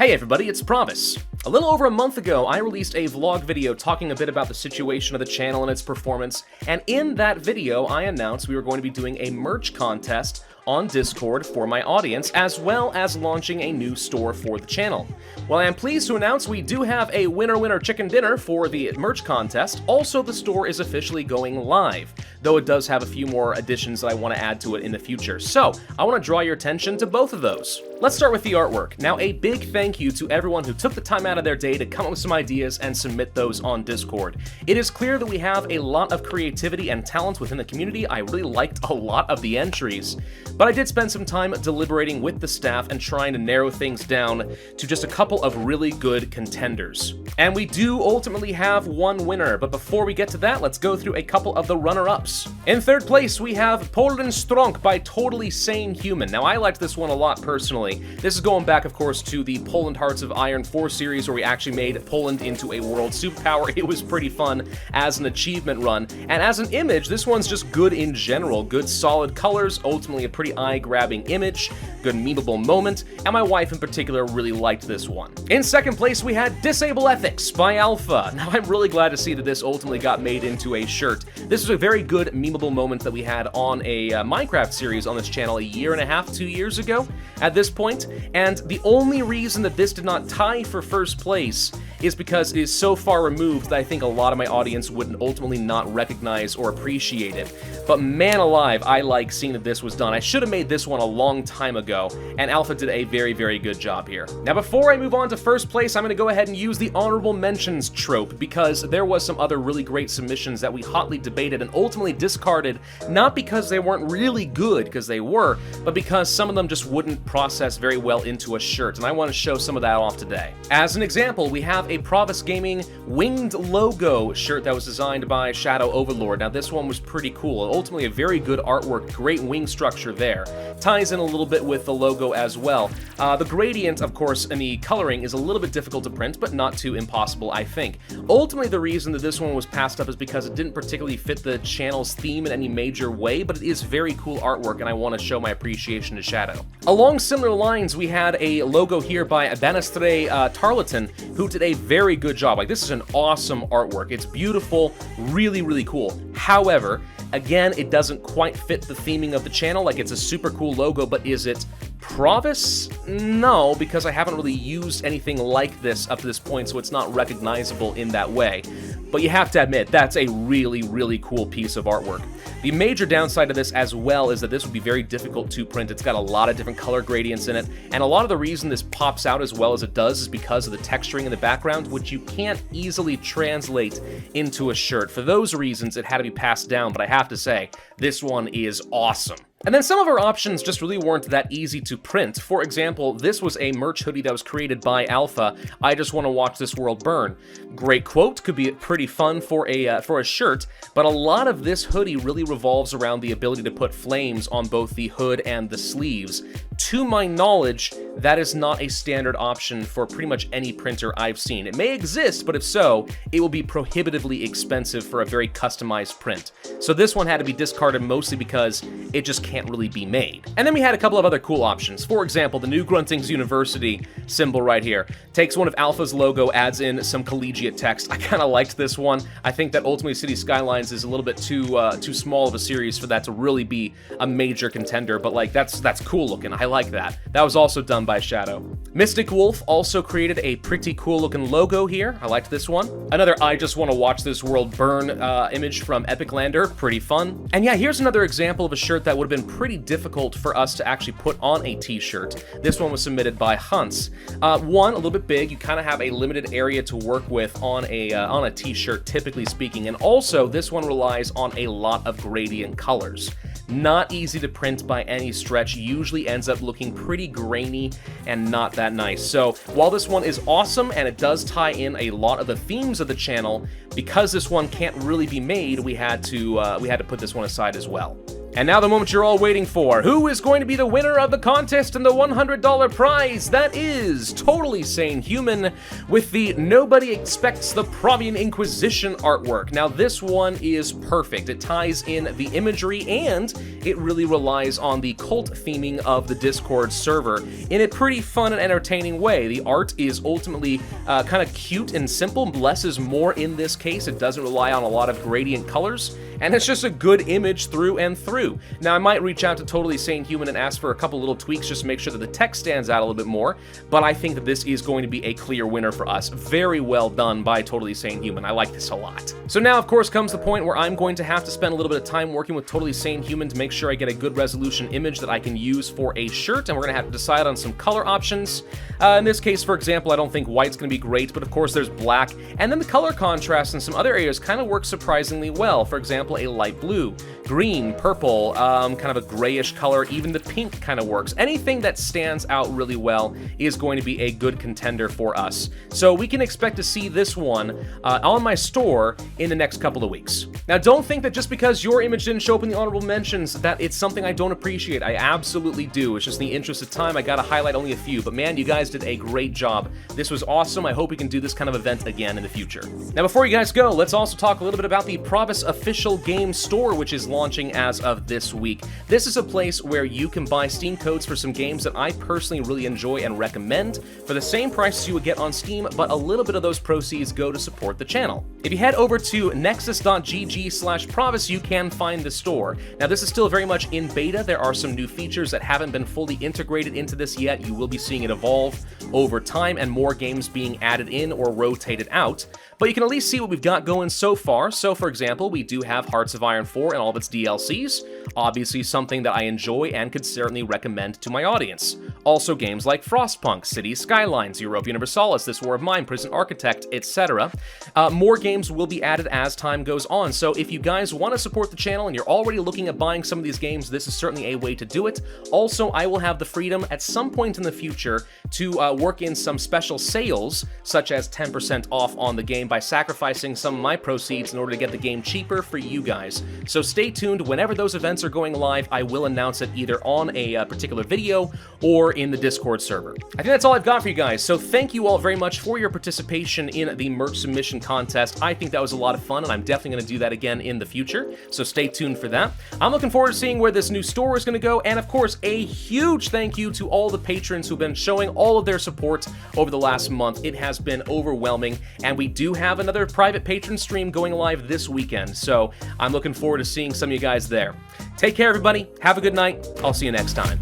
Hey everybody, it's Pravus. A little over a month ago, I released a vlog video talking a bit about the situation of the channel and its performance, and in that video, I announced we were going to be doing a merch contest on Discord for my audience, as well as launching a new store for the channel. Well, I am pleased to announce we do have a winner chicken dinner for the merch contest. Also, the store is officially going live, though it does have a few more additions that I want to add to it in the future. So, I want to draw your attention to both of those. Let's start with the artwork. Now, a big thank you to everyone who took the time out of their day to come up with some ideas and submit those on Discord. It is clear that we have a lot of creativity and talent within the community. I really liked a lot of the entries, but I did spend some time deliberating with the staff and trying to narrow things down to just a couple of really good contenders. And we do ultimately have one winner, but before we get to that, let's go through a couple of the runner-ups. In third place, we have Poland Stronk by Totally Sane Human. Now, I liked this one a lot personally. This is going back, of course, to the Poland Hearts of Iron 4 series, where we actually made Poland into a world superpower. It was pretty fun as an achievement run. And as an image, this one's just good in general. Good solid colors, ultimately a pretty eye-grabbing image, good memeable moment, and my wife in particular really liked this one. In second place, we had Disable Ethics by Alpha. Now, I'm really glad to see that this ultimately got made into a shirt. This was a very good memeable moment that we had on a Minecraft series on this channel a year and a half, 2 years ago at this point, and the only reason that this did not tie for first place is because it is so far removed that I think a lot of my audience would ultimately not recognize or appreciate it. But man alive, I like seeing that this was done. I should have made this one a long time ago, and Alpha did a very, very good job here. Now, before I move on to first place, I'm going to go ahead and use the honorable mentions trope, because there was some other really great submissions that we hotly debated and ultimately discarded, not because they weren't really good, because they were, but because some of them just wouldn't process very well into a shirt, and I want to show some of that off today. As an example, we have a Pravus Gaming winged logo shirt that was designed by Shadow Overlord. Now, this one was pretty cool. Ultimately, a very good artwork, great wing structure there. Ties in a little bit with the logo as well. The gradient, of course, and the coloring is a little bit difficult to print, but not too impossible, I think. Ultimately, the reason that this one was passed up is because it didn't particularly fit the channel's theme in any major way, but it is very cool artwork, and I want to show my appreciation to Shadow. Along similar lines, we had a logo here by Banastre Tarleton, who did a very good job. Like, this is an awesome artwork. It's beautiful, really, really cool. However, again, it doesn't quite fit the theming of the channel. Like, it's a super cool logo, but is it Pravus? No, because I haven't really used anything like this up to this point, so it's not recognizable in that way. But you have to admit, that's a really, really cool piece of artwork. The major downside of this as well is that this would be very difficult to print. It's got a lot of different color gradients in it, and a lot of the reason this pops out as well as it does is because of the texturing in the background, which you can't easily translate into a shirt. For those reasons, it had to be passed down, but I have to say, this one is awesome. And then some of our options just really weren't that easy to print. For example, this was a merch hoodie that was created by Alpha. I just want to watch this world burn. Great quote, could be pretty fun for a shirt, but a lot of this hoodie really revolves around the ability to put flames on both the hood and the sleeves. To my knowledge, that is not a standard option for pretty much any printer I've seen. It may exist, but if so, it will be prohibitively expensive for a very customized print. So this one had to be discarded mostly because it just can't really be made. And then we had a couple of other cool options. For example, the New Gruntings University symbol right here takes one of Alpha's logo, adds in some collegiate text. I kind of liked this one. I think that ultimately City Skylines is a little bit too small of a series for that to really be a major contender, but like that's cool looking. I like that. That was also done by Shadow. Mystic Wolf also created a pretty cool looking logo here. I liked this one. Another I just want to watch this world burn image from Epic Lander. Pretty fun. And yeah, here's another example of a shirt that would have been pretty difficult for us to actually put on a t-shirt. This one was submitted by Hunts. One, a little bit big. You kind of have a limited area to work with on a t-shirt, typically speaking. And also, this one relies on a lot of gradient colors. Not easy to print by any stretch, usually ends up looking pretty grainy and not that nice. So while this one is awesome and it does tie in a lot of the themes of the channel, because this one can't really be made, we had to put this one aside as well. And now the moment you're all waiting for. Who is going to be the winner of the contest and the $100 prize? That is Totally Sane Human with the Nobody Expects the Pravian Inquisition artwork. Now this one is perfect. It ties in the imagery and it really relies on the cult theming of the Discord server in a pretty fun and entertaining way. The art is ultimately kind of cute and simple. Less is more in this case. It doesn't rely on a lot of gradient colors, and it's just a good image through and through. Now, I might reach out to Totally Sane Human and ask for a couple little tweaks just to make sure that the text stands out a little bit more, but I think that this is going to be a clear winner for us. Very well done by Totally Sane Human. I like this a lot. So now, of course, comes the point where I'm going to have to spend a little bit of time working with Totally Sane Human to make sure I get a good resolution image that I can use for a shirt, and we're going to have to decide on some color options. In this case, for example, I don't think white's going to be great, but of course there's black, and then the color contrast in some other areas kind of works surprisingly well. For example, a light blue, green, purple, kind of a grayish color, even the pink kind of works. Anything that stands out really well is going to be a good contender for us. So we can expect to see this one on my store in the next couple of weeks. Now, don't think that just because your image didn't show up in the honorable mentions that it's something I don't appreciate. I absolutely do. It's just in the interest of time, I gotta highlight only a few. But man, you guys did a great job. This was awesome. I hope we can do this kind of event again in the future. Now, before you guys go, let's also talk a little bit about the Pravus official game store, which is launching as of this week. This is a place where you can buy Steam codes for some games that I personally really enjoy and recommend for the same price you would get on Steam, but a little bit of those proceeds go to support the channel. If you head over to nexus.gg/Pravus, you can find the store. Now, this is still very much in beta. There are some new features that haven't been fully integrated into this yet. You will be seeing it evolve over time and more games being added in or rotated out. But you can at least see what we've got going so far. So, for example, we do have Hearts of Iron 4 and all of its DLCs. Obviously something that I enjoy and could certainly recommend to my audience. Also games like Frostpunk, Cities Skylines, Europa Universalis, This War of Mine, Prison Architect, etc. More games will be added as time goes on, so if you guys want to support the channel and you're already looking at buying some of these games, this is certainly a way to do it. Also, I will have the freedom at some point in the future to work in some special sales, such as 10% off on the game by sacrificing some of my proceeds in order to get the game cheaper for you guys. So stay tuned. Whenever those events are going live, I will announce it either on a particular video or in the Discord server. I think that's all I've got for you guys, so thank you all very much for your participation in the merch submission contest. I think that was a lot of fun, and I'm definitely going to do that again in the future, so stay tuned for that. I'm looking forward to seeing where this new store is going to go, and of course, a huge thank you to all the patrons who've been showing all of their support over the last month. It has been overwhelming, and we do have another private patron stream going live this weekend, so I'm looking forward to seeing some of you guys there. Take care, everybody. Have a good night. I'll see you next time.